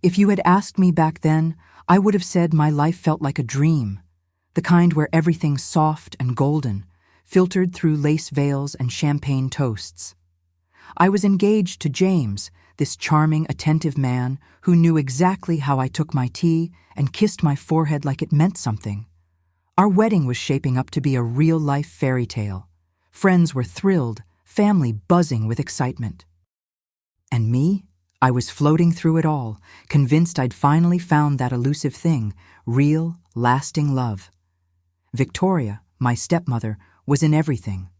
If you had asked me back then, I would have said my life felt like a dream, the kind where everything's soft and golden, filtered through lace veils and champagne toasts. I was engaged to James, this charming, attentive man who knew exactly how I took my tea and kissed my forehead like it meant something. Our wedding was shaping up to be a real-life fairy tale. Friends were thrilled, family buzzing with excitement. And me? I was floating through it all, convinced I'd finally found that elusive thing, real, lasting love. Victoria, my stepmother, was in everything.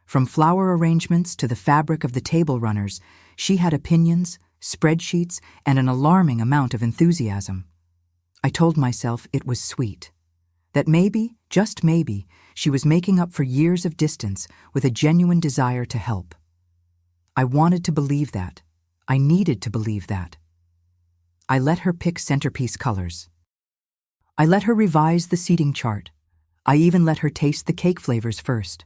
From flower arrangements to the fabric of the table runners, she had opinions, spreadsheets, and an alarming amount of enthusiasm. I told myself it was sweet. That maybe, just maybe, she was making up for years of distance with a genuine desire to help. I wanted to believe that. I needed to believe that. I let her pick centerpiece colors. I let her revise the seating chart. I even let her taste the cake flavors first.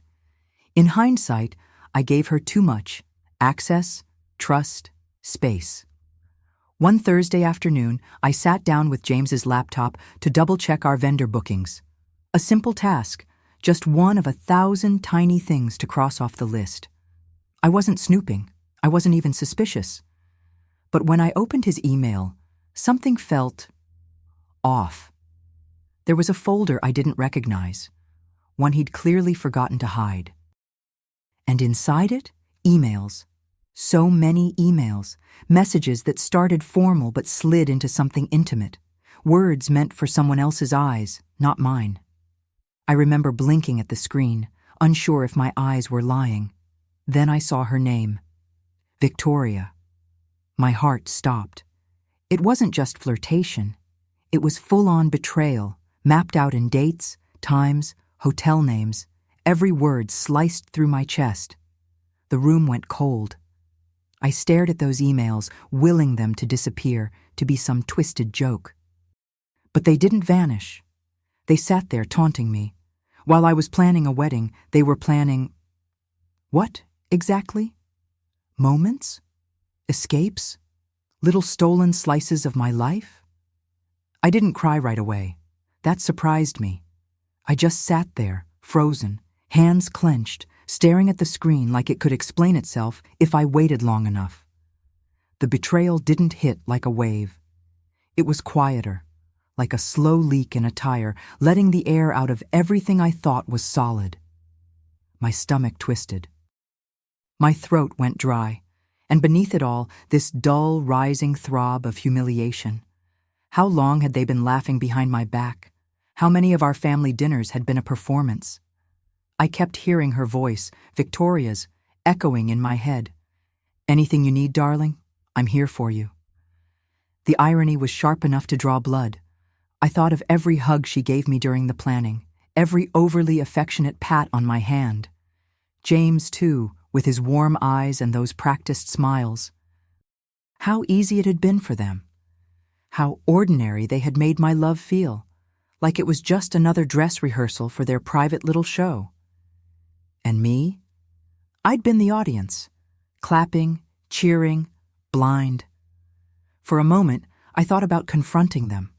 In hindsight, I gave her too much: access, trust, space. One Thursday afternoon, I sat down with James's laptop to double-check our vendor bookings. A simple task, just one of 1,000 tiny things to cross off the list. I wasn't snooping. I wasn't even suspicious. But when I opened his email, something felt off. There was a folder I didn't recognize, one he'd clearly forgotten to hide. And inside it, emails. So many emails, messages that started formal but slid into something intimate, words meant for someone else's eyes, not mine. I remember blinking at the screen, unsure if my eyes were lying. Then I saw her name, Victoria. My heart stopped. It wasn't just flirtation. It was full-on betrayal, mapped out in dates, times, hotel names, every word sliced through my chest. The room went cold. I stared at those emails, willing them to disappear, to be some twisted joke. But they didn't vanish. They sat there taunting me. While I was planning a wedding, they were planning... what, exactly? Moments? Escapes? Little stolen slices of my life? I didn't cry right away. That surprised me. I just sat there, frozen, hands clenched, staring at the screen like it could explain itself if I waited long enough. The betrayal didn't hit like a wave. It was quieter, like a slow leak in a tire, letting the air out of everything I thought was solid. My stomach twisted. My throat went dry, and beneath it all, this dull, rising throb of humiliation. How long had they been laughing behind my back? How many of our family dinners had been a performance? I kept hearing her voice, Victoria's, echoing in my head. "Anything you need, darling? I'm here for you." The irony was sharp enough to draw blood. I thought of every hug she gave me during the planning, every overly affectionate pat on my hand. James, too, with his warm eyes and those practiced smiles. How easy it had been for them. How ordinary they had made my love feel, like it was just another dress rehearsal for their private little show. And me? I'd been the audience, clapping, cheering, blind. For a moment, I thought about confronting them,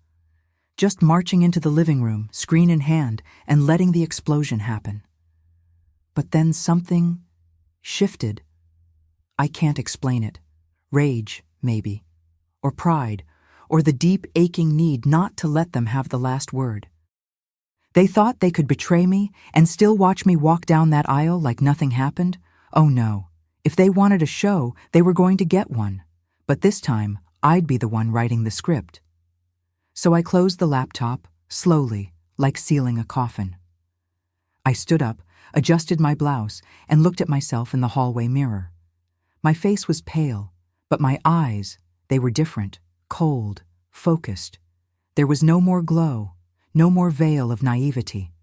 just marching into the living room, screen in hand, and letting the explosion happen. But then something shifted. I can't explain it. Rage, maybe. Or pride. Or the deep, aching need not to let them have the last word. They thought they could betray me and still watch me walk down that aisle like nothing happened? Oh no. If they wanted a show, they were going to get one. But this time, I'd be the one writing the script. So I closed the laptop, slowly, like sealing a coffin. I stood up, adjusted my blouse, and looked at myself in the hallway mirror. My face was pale, but my eyes, they were different, cold, focused. There was no more glow, no more veil of naivety.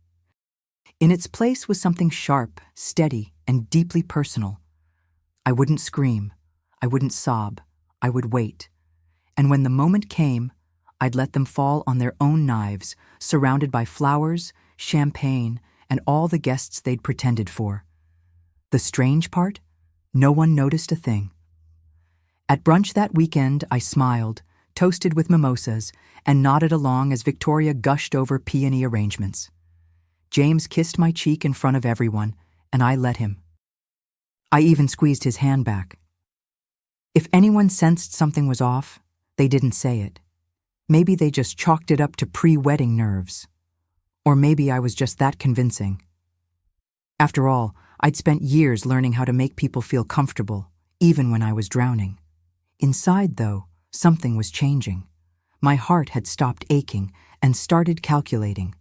In its place was something sharp, steady, and deeply personal. I wouldn't scream. I wouldn't sob. I would wait. And when the moment came, I'd let them fall on their own knives, surrounded by flowers, champagne, and all the guests they'd pretended for. The strange part? No one noticed a thing. At brunch that weekend, I smiled, toasted with mimosas, and nodded along as Victoria gushed over peony arrangements. James kissed my cheek in front of everyone, and I let him. I even squeezed his hand back. If anyone sensed something was off, they didn't say it. Maybe they just chalked it up to pre-wedding nerves. Or maybe I was just that convincing. After all, I'd spent years learning how to make people feel comfortable, even when I was drowning. Inside, though, something was changing. My heart had stopped aching and started calculating.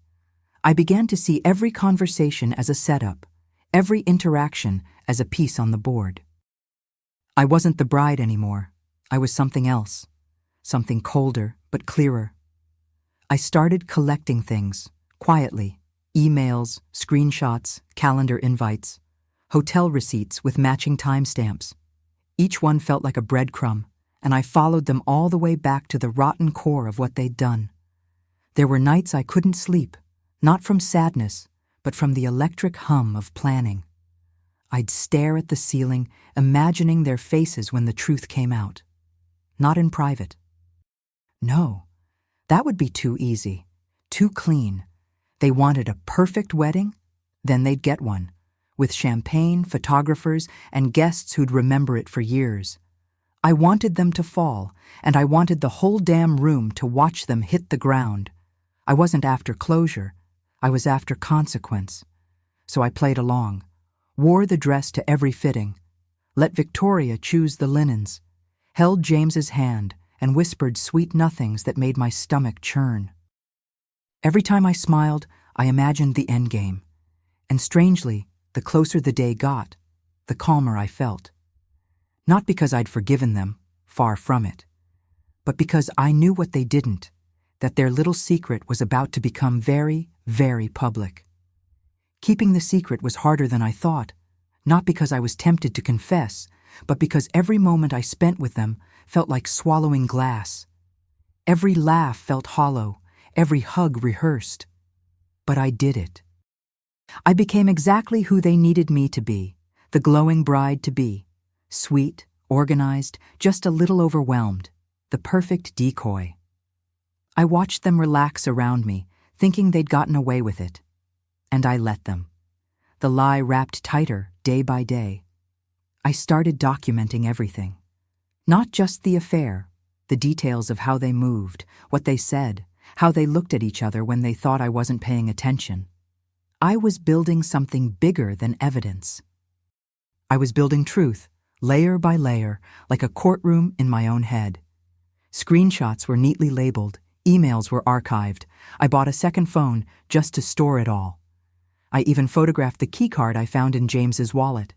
I began to see every conversation as a setup, every interaction as a piece on the board. I wasn't the bride anymore. I was something else, something colder but clearer. I started collecting things, quietly. Emails, screenshots, calendar invites, hotel receipts with matching timestamps. Each one felt like a breadcrumb, and I followed them all the way back to the rotten core of what they'd done. There were nights I couldn't sleep, not from sadness, but from the electric hum of planning. I'd stare at the ceiling, imagining their faces when the truth came out. Not in private. No, that would be too easy, too clean. They wanted a perfect wedding? Then they'd get one, with champagne, photographers, and guests who'd remember it for years. I wanted them to fall, and I wanted the whole damn room to watch them hit the ground. I wasn't after closure. I was after consequence. So I played along, wore the dress to every fitting, let Victoria choose the linens, held James's hand, and whispered sweet nothings that made my stomach churn. Every time I smiled, I imagined the endgame. And strangely, the closer the day got, the calmer I felt. Not because I'd forgiven them, far from it, but because I knew what they didn't, that their little secret was about to become very, very public. Keeping the secret was harder than I thought, not because I was tempted to confess, but because every moment I spent with them felt like swallowing glass. Every laugh felt hollow, every hug rehearsed. But I did it. I became exactly who they needed me to be, the glowing bride-to-be. Sweet, organized, just a little overwhelmed, the perfect decoy. I watched them relax around me, thinking they'd gotten away with it. And I let them. The lie wrapped tighter, day by day. I started documenting everything. Not just the affair, the details of how they moved, what they said, how they looked at each other when they thought I wasn't paying attention. I was building something bigger than evidence. I was building truth, layer by layer, like a courtroom in my own head. Screenshots were neatly labeled, emails were archived. I bought a second phone just to store it all. I even photographed the keycard I found in James's wallet.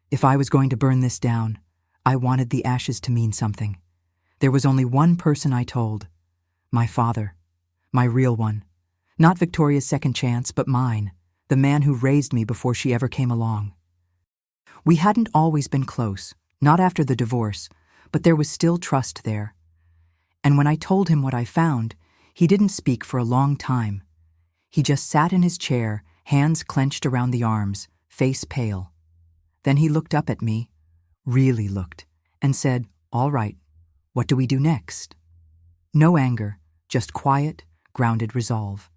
If I was going to burn this down, I wanted the ashes to mean something. There was only one person I told. My father. My real one. Not Victoria's second chance, but mine, the man who raised me before she ever came along. We hadn't always been close, not after the divorce, but there was still trust there. And when I told him what I found, he didn't speak for a long time. He just sat in his chair, hands clenched around the arms, face pale. Then he looked up at me, really looked, and said, "All right, what do we do next?" No anger, just quiet, grounded resolve.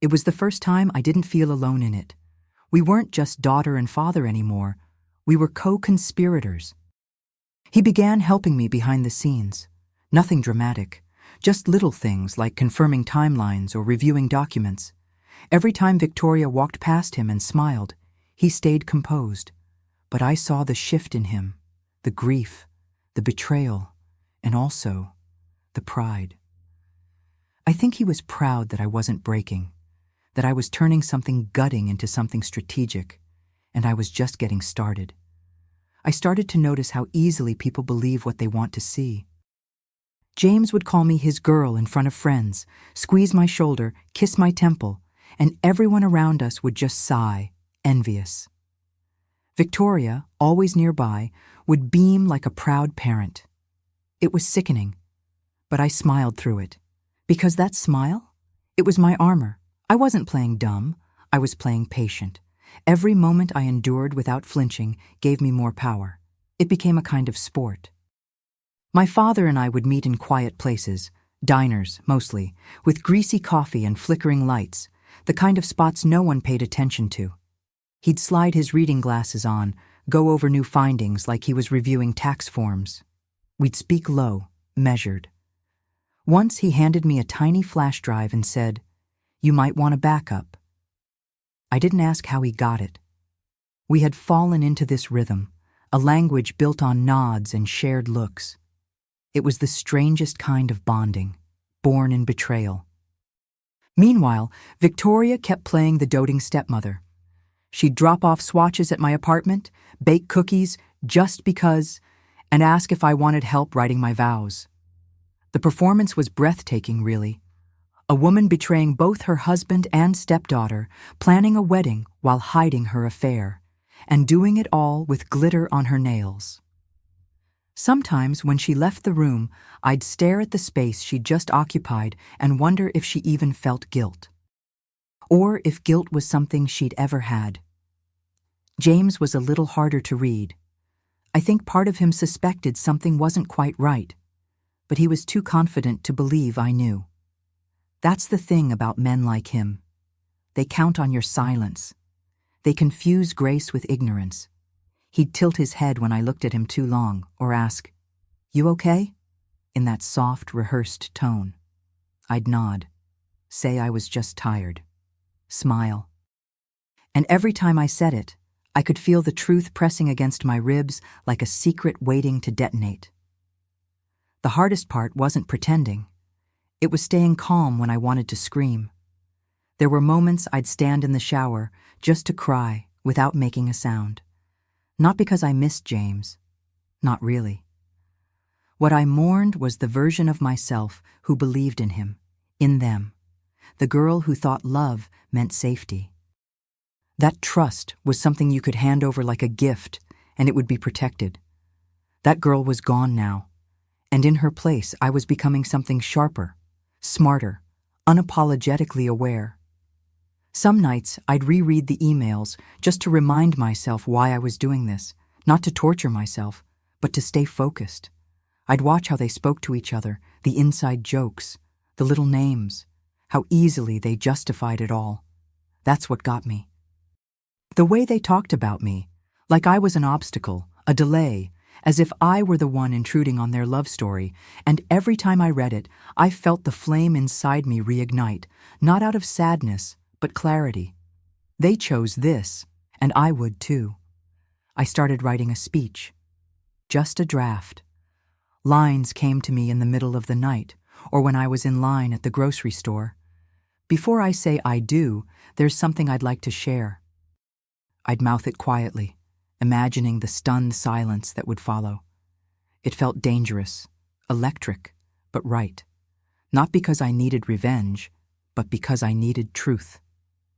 It was the first time I didn't feel alone in it. We weren't just daughter and father anymore. We were co-conspirators. He began helping me behind the scenes. Nothing dramatic, just little things like confirming timelines or reviewing documents. Every time Victoria walked past him and smiled, he stayed composed. But I saw the shift in him, the grief, the betrayal, and also the pride. I think he was proud that I wasn't breaking, that I was turning something gutting into something strategic, and I was just getting started. I started to notice how easily people believe what they want to see. James would call me his girl in front of friends, squeeze my shoulder, kiss my temple, and everyone around us would just sigh, envious. Victoria, always nearby, would beam like a proud parent. It was sickening, but I smiled through it. Because that smile? It was my armor. I wasn't playing dumb. I was playing patient. Every moment I endured without flinching gave me more power. It became a kind of sport. My father and I would meet in quiet places, diners mostly, with greasy coffee and flickering lights, the kind of spots no one paid attention to. He'd slide his reading glasses on, go over new findings like he was reviewing tax forms. We'd speak low, measured. Once he handed me a tiny flash drive and said, "You might want a backup." I didn't ask how he got it. We had fallen into this rhythm, a language built on nods and shared looks. It was the strangest kind of bonding, born in betrayal. Meanwhile, Victoria kept playing the doting stepmother. She'd drop off swatches at my apartment, bake cookies just because, and ask if I wanted help writing my vows. The performance was breathtaking, really. A woman betraying both her husband and stepdaughter, planning a wedding while hiding her affair, and doing it all with glitter on her nails. Sometimes, when she left the room, I'd stare at the space she'd just occupied and wonder if she even felt guilt. Or if guilt was something she'd ever had. James was a little harder to read. I think part of him suspected something wasn't quite right, but he was too confident to believe I knew. That's the thing about men like him. They count on your silence. They confuse grace with ignorance. He'd tilt his head when I looked at him too long, or ask, "You okay?" in that soft, rehearsed tone. I'd nod, say I was just tired, smile. And every time I said it, I could feel the truth pressing against my ribs like a secret waiting to detonate. The hardest part wasn't pretending. It was staying calm when I wanted to scream. There were moments I'd stand in the shower just to cry without making a sound. Not because I missed James. Not really. What I mourned was the version of myself who believed in him, in them, the girl who thought love meant safety. That trust was something you could hand over like a gift, and it would be protected. That girl was gone now, and in her place I was becoming something sharper, smarter, unapologetically aware. Some nights I'd reread the emails just to remind myself why I was doing this, not to torture myself, but to stay focused. I'd watch how they spoke to each other, the inside jokes, the little names, how easily they justified it all. That's what got me. The way they talked about me, like I was an obstacle, a delay, as if I were the one intruding on their love story, and every time I read it, I felt the flame inside me reignite, not out of sadness, but clarity. They chose this, and I would too. I started writing a speech. Just a draft. Lines came to me in the middle of the night, or when I was in line at the grocery store. Before I say I do, there's something I'd like to share. I'd mouth it quietly, imagining the stunned silence that would follow. It felt dangerous, electric, but right. Not because I needed revenge, but because I needed truth.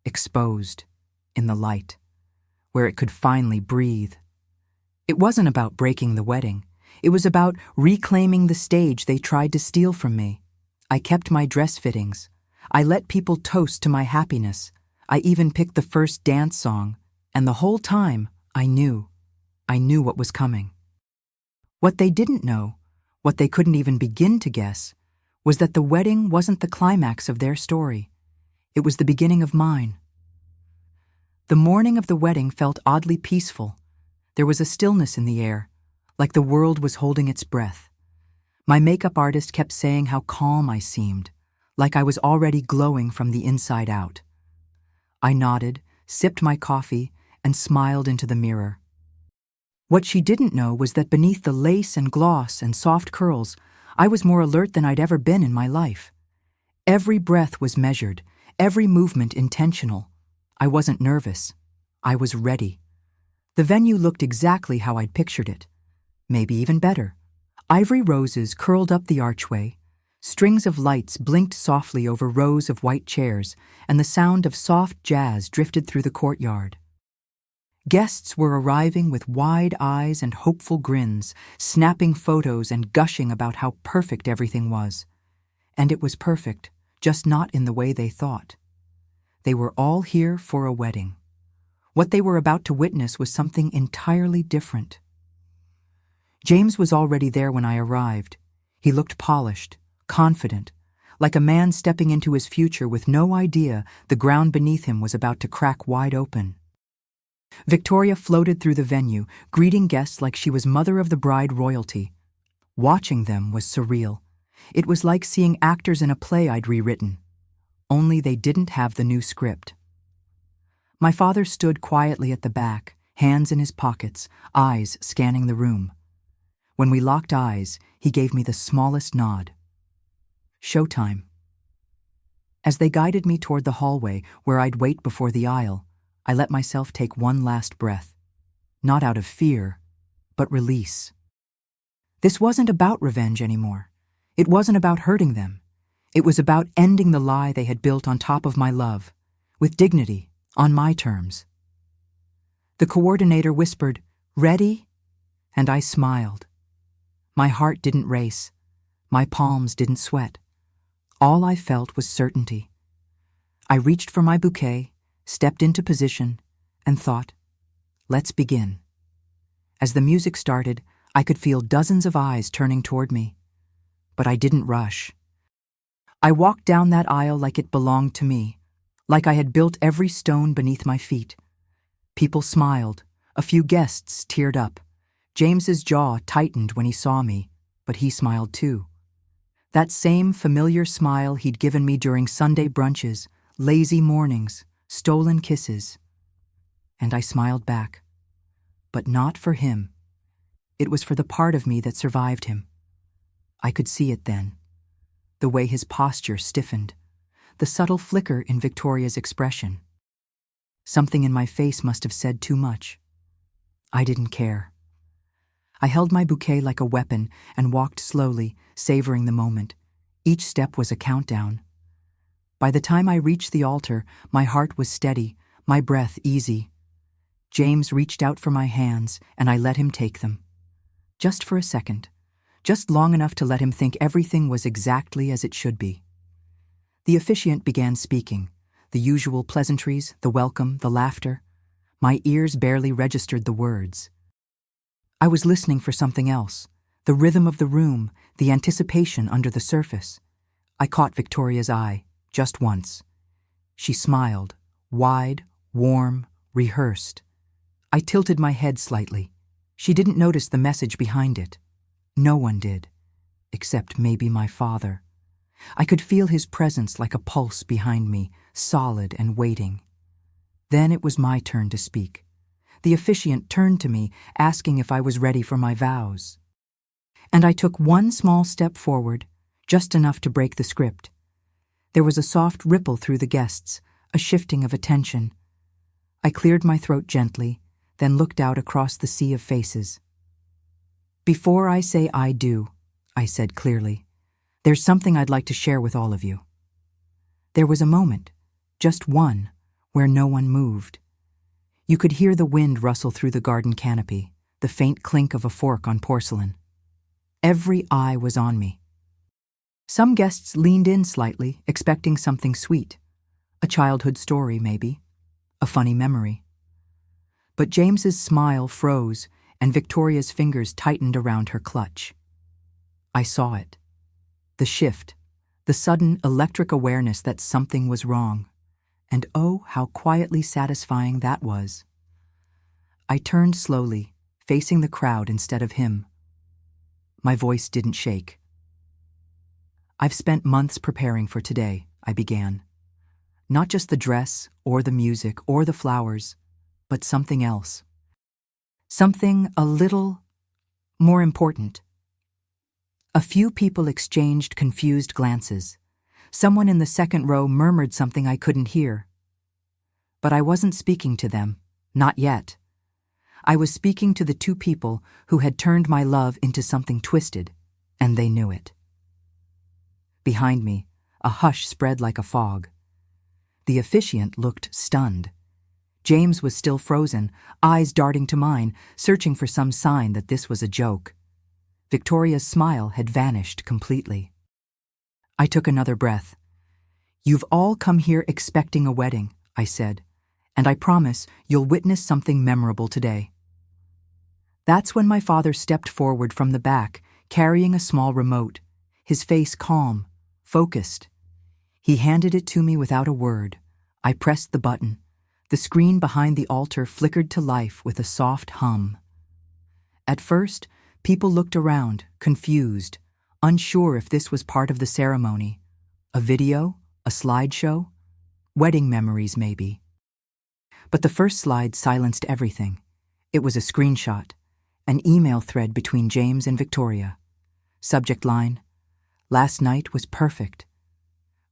Exposed, in the light, where it could finally breathe. It wasn't about breaking the wedding. It was about reclaiming the stage they tried to steal from me. I kept my dress fittings. I let people toast to my happiness. I even picked the first dance song. And the whole time, I knew what was coming. What they didn't know, what they couldn't even begin to guess, was that the wedding wasn't the climax of their story. It was the beginning of mine. The morning of the wedding felt oddly peaceful. There was a stillness in the air, like the world was holding its breath. My makeup artist kept saying how calm I seemed, like I was already glowing from the inside out. I nodded, sipped my coffee, and smiled into the mirror. What she didn't know was that beneath the lace and gloss and soft curls, I was more alert than I'd ever been in my life. Every breath was measured, every movement intentional. I wasn't nervous. I was ready. The venue looked exactly how I'd pictured it. Maybe even better. Ivory roses curled up the archway. Strings of lights blinked softly over rows of white chairs, and the sound of soft jazz drifted through the courtyard. Guests were arriving with wide eyes and hopeful grins, snapping photos and gushing about how perfect everything was. And it was perfect, just not in the way they thought. They were all here for a wedding. What they were about to witness was something entirely different. James was already there when I arrived. He looked polished, confident, like a man stepping into his future with no idea the ground beneath him was about to crack wide open. Victoria floated through the venue, greeting guests like she was mother of the bride royalty. Watching them was surreal. It was like seeing actors in a play I'd rewritten. Only they didn't have the new script. My father stood quietly at the back, hands in his pockets, eyes scanning the room. When we locked eyes, he gave me the smallest nod. Showtime. As they guided me toward the hallway where I'd wait before the aisle, I let myself take one last breath. Not out of fear, but release. This wasn't about revenge anymore. It wasn't about hurting them. It was about ending the lie they had built on top of my love, with dignity, on my terms. The coordinator whispered, "Ready?" And I smiled. My heart didn't race. My palms didn't sweat. All I felt was certainty. I reached for my bouquet, stepped into position, and thought, let's begin. As the music started, I could feel dozens of eyes turning toward me. But I didn't rush. I walked down that aisle like it belonged to me, like I had built every stone beneath my feet. People smiled. A few guests teared up. James's jaw tightened when he saw me, but he smiled too. That same familiar smile he'd given me during Sunday brunches, lazy mornings, stolen kisses. And I smiled back. But not for him. It was for the part of me that survived him. I could see it then. The way his posture stiffened. The subtle flicker in Victoria's expression. Something in my face must have said too much. I didn't care. I held my bouquet like a weapon and walked slowly, savoring the moment. Each step was a countdown. By the time I reached the altar, my heart was steady, my breath easy. James reached out for my hands, and I let him take them. Just for a second. Just long enough to let him think everything was exactly as it should be. The officiant began speaking. The usual pleasantries, the welcome, the laughter. My ears barely registered the words. I was listening for something else. The rhythm of the room, the anticipation under the surface. I caught Victoria's eye, just once. She smiled, wide, warm, rehearsed. I tilted my head slightly. She didn't notice the message behind it. No one did, except maybe my father. I could feel his presence like a pulse behind me, solid and waiting. Then it was my turn to speak. The officiant turned to me, asking if I was ready for my vows. And I took one small step forward, just enough to break the script. There was a soft ripple through the guests, a shifting of attention. I cleared my throat gently, then looked out across the sea of faces. Before I say I do, I said clearly, there's something I'd like to share with all of you. There was a moment, just one, where no one moved. You could hear the wind rustle through the garden canopy, the faint clink of a fork on porcelain. Every eye was on me. Some guests leaned in slightly, expecting something sweet. A childhood story, maybe. A funny memory. But James's smile froze, and Victoria's fingers tightened around her clutch. I saw it. The shift, the sudden electric awareness that something was wrong. And oh, how quietly satisfying that was. I turned slowly, facing the crowd instead of him. My voice didn't shake. I've spent months preparing for today, I began. Not just the dress, or the music, or the flowers, but something else. Something a little more important. A few people exchanged confused glances. Someone in the second row murmured something I couldn't hear. But I wasn't speaking to them, not yet. I was speaking to the two people who had turned my love into something twisted, and they knew it. Behind me, a hush spread like a fog. The officiant looked stunned. James was still frozen, eyes darting to mine, searching for some sign that this was a joke. Victoria's smile had vanished completely. I took another breath. You've all come here expecting a wedding, I said, and I promise you'll witness something memorable today. That's when my father stepped forward from the back, carrying a small remote, his face calm, focused. He handed it to me without a word. I pressed the button. The screen behind the altar flickered to life with a soft hum. At first, people looked around, confused, unsure if this was part of the ceremony. A video? A slideshow? Wedding memories, maybe. But the first slide silenced everything. It was a screenshot, an email thread between James and Victoria. Subject line, "Last night was perfect."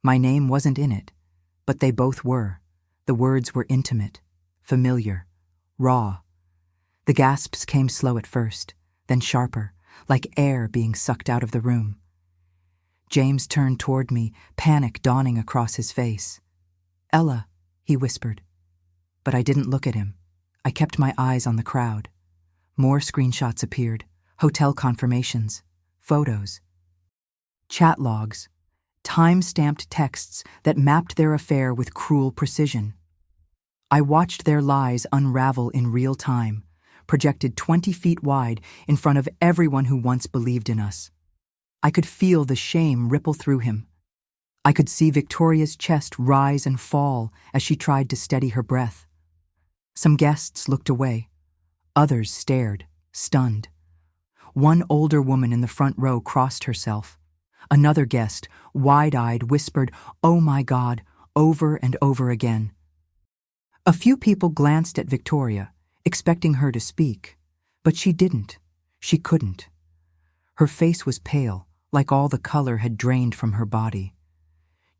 My name wasn't in it, but they both were. The words were intimate, familiar, raw. The gasps came slow at first, then sharper, like air being sucked out of the room. James turned toward me, panic dawning across his face. "Ella," he whispered. But I didn't look at him. I kept my eyes on the crowd. More screenshots appeared, hotel confirmations, photos, chat logs, time-stamped texts that mapped their affair with cruel precision. I watched their lies unravel in real time, projected 20 feet wide in front of everyone who once believed in us. I could feel the shame ripple through him. I could see Victoria's chest rise and fall as she tried to steady her breath. Some guests looked away. Others stared, stunned. One older woman in the front row crossed herself. Another guest, wide-eyed, whispered, "Oh my God," over and over again. A few people glanced at Victoria, expecting her to speak, but she didn't. She couldn't. Her face was pale, like all the color had drained from her body.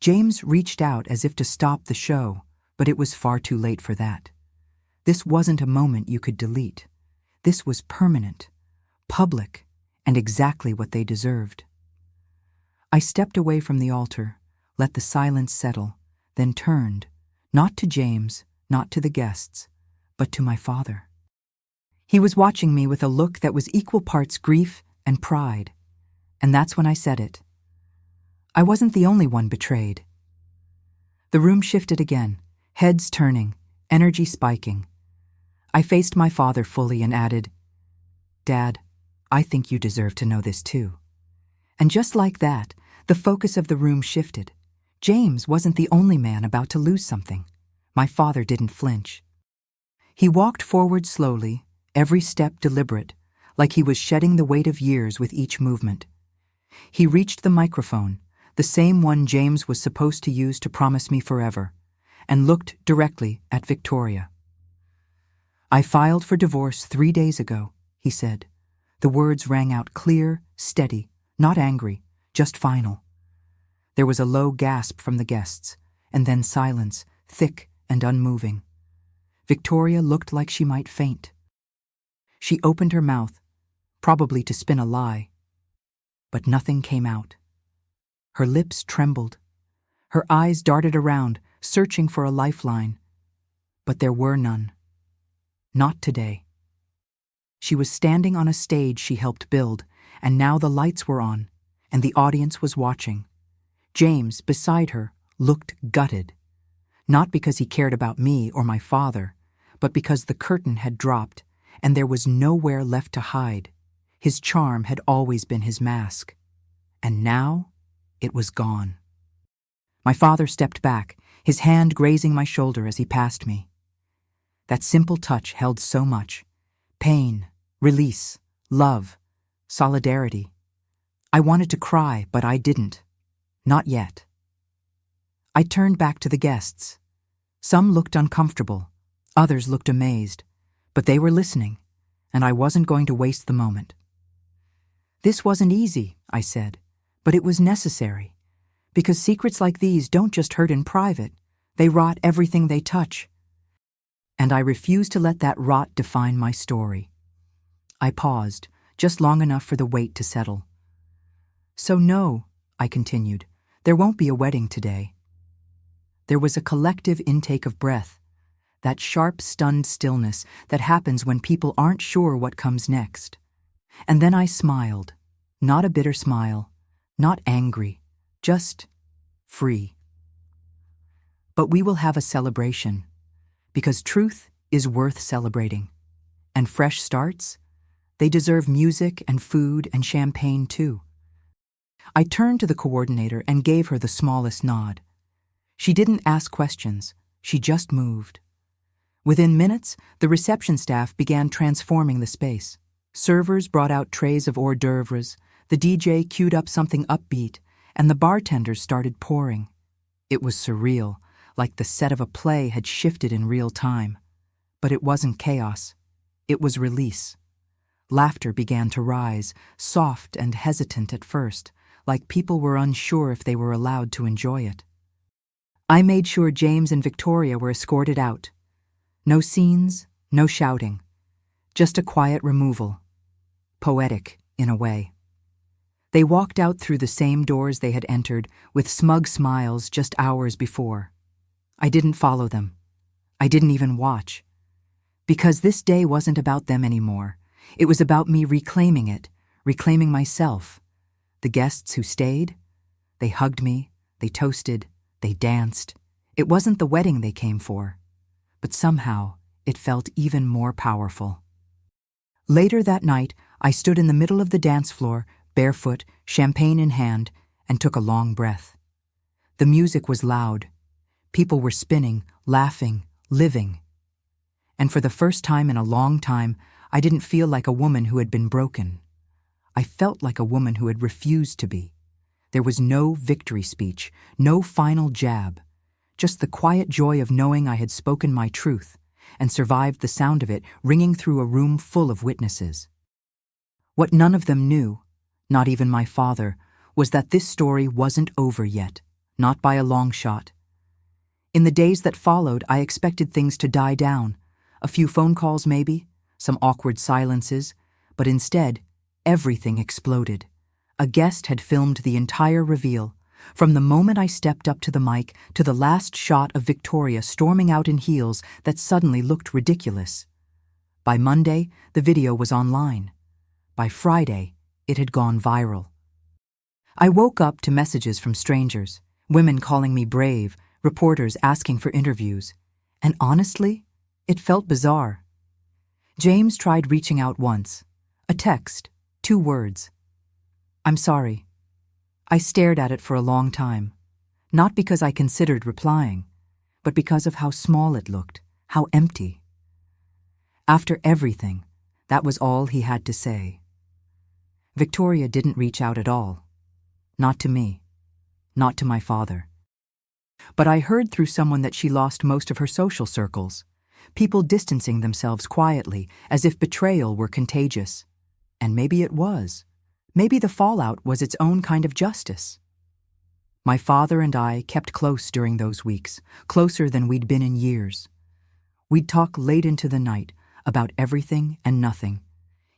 James reached out as if to stop the show, but it was far too late for that. This wasn't a moment you could delete. This was permanent, public, and exactly what they deserved. I stepped away from the altar, let the silence settle, then turned, not to James, not to the guests, but to my father. He was watching me with a look that was equal parts grief and pride, and that's when I said it. I wasn't the only one betrayed. The room shifted again, heads turning, energy spiking. I faced my father fully and added, "Dad, I think you deserve to know this too." And just like that, the focus of the room shifted. James wasn't the only man about to lose something. My father didn't flinch. He walked forward slowly, every step deliberate, like he was shedding the weight of years with each movement. He reached the microphone, the same one James was supposed to use to promise me forever, and looked directly at Victoria. "I filed for divorce 3 days ago," he said. The words rang out clear, steady, not angry, just final. There was a low gasp from the guests, and then silence, thick and unmoving. Victoria looked like she might faint. She opened her mouth, probably to spin a lie, but nothing came out. Her lips trembled. Her eyes darted around, searching for a lifeline, but there were none. Not today. She was standing on a stage she helped build, and now the lights were on, and the audience was watching. James, beside her, looked gutted. Not because he cared about me or my father, but because the curtain had dropped, and there was nowhere left to hide. His charm had always been his mask. And now, it was gone. My father stepped back, his hand grazing my shoulder as he passed me. That simple touch held so much. Pain, release, love, solidarity. I wanted to cry, but I didn't. Not yet. I turned back to the guests. Some looked uncomfortable, others looked amazed, but they were listening, and I wasn't going to waste the moment. "This wasn't easy," I said, "but it was necessary, because secrets like these don't just hurt in private, they rot everything they touch. And I refuse to let that rot define my story." I paused, just long enough for the weight to settle. "So no," I continued, "there won't be a wedding today." There was a collective intake of breath, that sharp, stunned stillness that happens when people aren't sure what comes next. And then I smiled, not a bitter smile, not angry, just free. "But we will have a celebration, because truth is worth celebrating. And fresh starts, They deserve music and food and champagne too. I turned to the coordinator and gave her the smallest nod. She didn't ask questions, she just moved. Within minutes, the reception staff began transforming the space. Servers brought out trays of hors d'oeuvres, the DJ queued up something upbeat, and the bartenders started pouring. It was surreal, like the set of a play had shifted in real time. But it wasn't chaos. It was release. Laughter began to rise, soft and hesitant at first, like people were unsure if they were allowed to enjoy it. I made sure James and Victoria were escorted out. No scenes, no shouting. Just a quiet removal. Poetic, in a way. They walked out through the same doors they had entered, with smug smiles just hours before. I didn't follow them. I didn't even watch. Because this day wasn't about them anymore. It was about me reclaiming it, reclaiming myself. The guests who stayed, they hugged me, they toasted, they danced. It wasn't the wedding they came for. But somehow, it felt even more powerful. Later that night, I stood in the middle of the dance floor, barefoot, champagne in hand, and took a long breath. The music was loud. People were spinning, laughing, living. And for the first time in a long time, I didn't feel like a woman who had been broken. I felt like a woman who had refused to be. There was no victory speech, no final jab. Just the quiet joy of knowing I had spoken my truth and survived the sound of it ringing through a room full of witnesses. What none of them knew, not even my father, was that this story wasn't over yet, not by a long shot. In the days that followed, I expected things to die down, a few phone calls maybe, some awkward silences, but instead, everything exploded. A guest had filmed the entire reveal, from the moment I stepped up to the mic to the last shot of Victoria storming out in heels that suddenly looked ridiculous. By Monday, the video was online. By Friday, it had gone viral. I woke up to messages from strangers, women calling me brave, reporters asking for interviews. And honestly, it felt bizarre. James tried reaching out once. A text, 2 words. I'm sorry. I stared at it for a long time, not because I considered replying, but because of how small it looked, how empty. After everything, that was all he had to say. Victoria didn't reach out at all. Not to me. Not to my father. But I heard through someone that she lost most of her social circles, people distancing themselves quietly as if betrayal were contagious. And maybe it was. Maybe the fallout was its own kind of justice. My father and I kept close during those weeks, closer than we'd been in years. We'd talk late into the night about everything and nothing.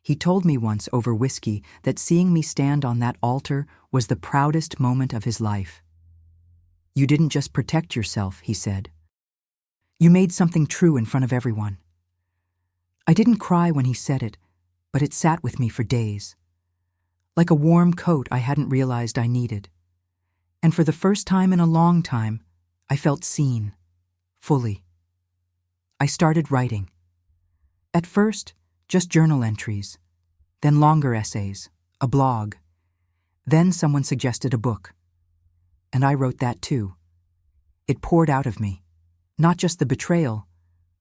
He told me once over whiskey that seeing me stand on that altar was the proudest moment of his life. You didn't just protect yourself, he said. You made something true in front of everyone. I didn't cry when he said it, but it sat with me for days. Like a warm coat I hadn't realized I needed. And for the first time in a long time, I felt seen, fully. I started writing. At first, just journal entries, then longer essays, a blog. Then someone suggested a book. And I wrote that too. It poured out of me, not just the betrayal,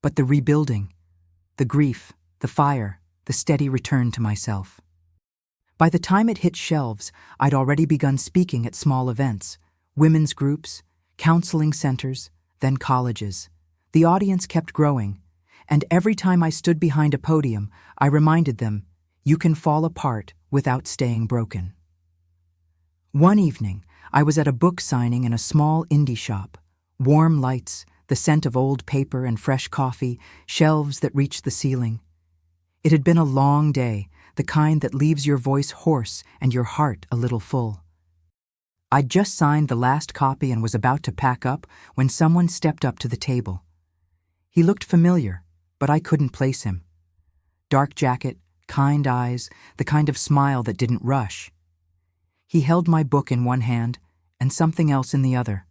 but the rebuilding, the grief, the fire, the steady return to myself. By the time it hit shelves, I'd already begun speaking at small events, women's groups, counseling centers, then colleges. The audience kept growing, and every time I stood behind a podium, I reminded them, you can fall apart without staying broken. One evening, I was at a book signing in a small indie shop. Warm lights, the scent of old paper and fresh coffee, shelves that reached the ceiling. It had been a long day, the kind that leaves your voice hoarse and your heart a little full. I'd just signed the last copy and was about to pack up when someone stepped up to the table. He looked familiar, but I couldn't place him. Dark jacket, kind eyes, the kind of smile that didn't rush. He held my book in one hand and something else in the other,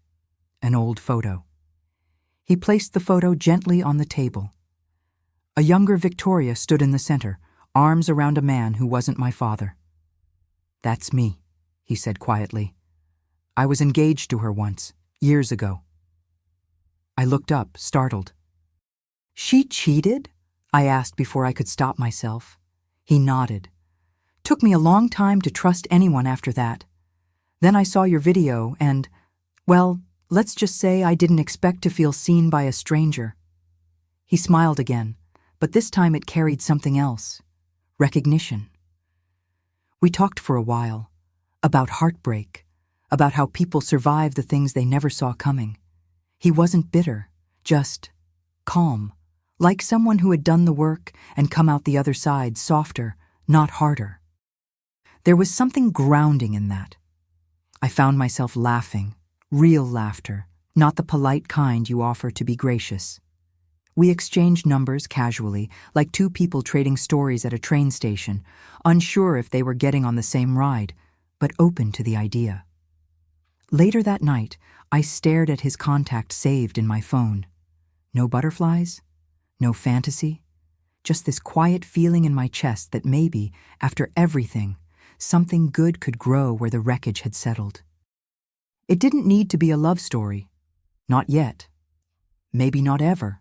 an old photo. He placed the photo gently on the table. A younger Victoria stood in the center, arms around a man who wasn't my father. "That's me," he said quietly. "I was engaged to her once, years ago." I looked up, startled. "She cheated?" I asked before I could stop myself. He nodded. "Took me a long time to trust anyone after that. Then I saw your video and, well, let's just say I didn't expect to feel seen by a stranger." He smiled again, but this time it carried something else. Recognition. We talked for a while, about heartbreak, about how people survive the things they never saw coming. He wasn't bitter, just calm, like someone who had done the work and come out the other side softer, not harder. There was something grounding in that. I found myself laughing, real laughter, not the polite kind you offer to be gracious. We exchanged numbers casually, like two people trading stories at a train station, unsure if they were getting on the same ride, but open to the idea. Later that night, I stared at his contact saved in my phone. No butterflies, no fantasy, just this quiet feeling in my chest that maybe, after everything, something good could grow where the wreckage had settled. It didn't need to be a love story. Not yet. Maybe not ever.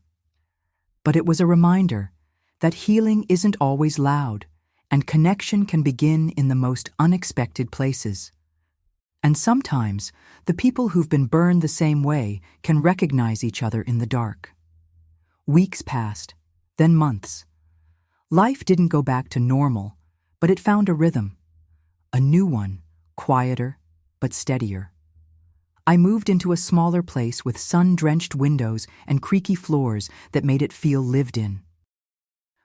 But it was a reminder that healing isn't always loud, and connection can begin in the most unexpected places. And sometimes, the people who've been burned the same way can recognize each other in the dark. Weeks passed, then months. Life didn't go back to normal, but it found a rhythm. A new one, quieter, but steadier. I moved into a smaller place with sun-drenched windows and creaky floors that made it feel lived in.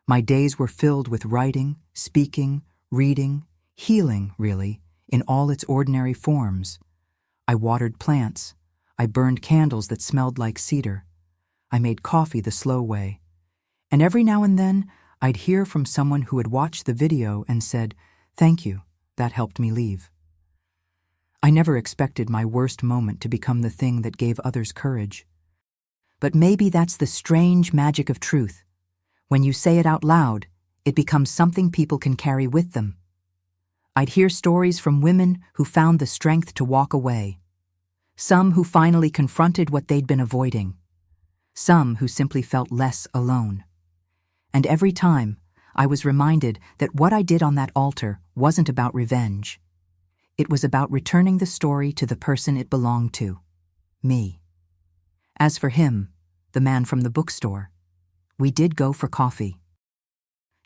My days were filled with writing, speaking, reading, healing, really, in all its ordinary forms. I watered plants. I burned candles that smelled like cedar. I made coffee the slow way. And every now and then, I'd hear from someone who had watched the video and said, "Thank you, that helped me leave." I never expected my worst moment to become the thing that gave others courage. But maybe that's the strange magic of truth. When you say it out loud, it becomes something people can carry with them. I'd hear stories from women who found the strength to walk away. Some who finally confronted what they'd been avoiding. Some who simply felt less alone. And every time, I was reminded that what I did on that altar wasn't about revenge. It was about returning the story to the person it belonged to, me. As for him, the man from the bookstore, we did go for coffee.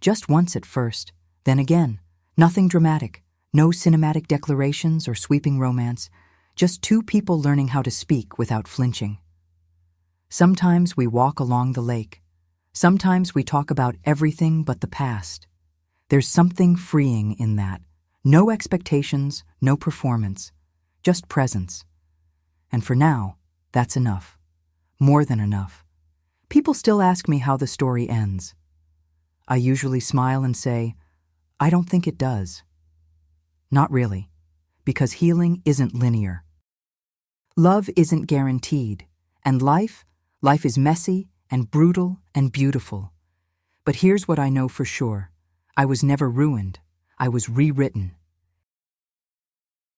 Just once at first, then again, nothing dramatic, no cinematic declarations or sweeping romance, just two people learning how to speak without flinching. Sometimes we walk along the lake. Sometimes we talk about everything but the past. There's something freeing in that. No expectations, no performance, just presence. And for now, that's enough. More than enough. People still ask me how the story ends. I usually smile and say, I don't think it does. Not really, because healing isn't linear. Love isn't guaranteed, and life is messy and brutal and beautiful. But here's what I know for sure. I was never ruined. I was rewritten.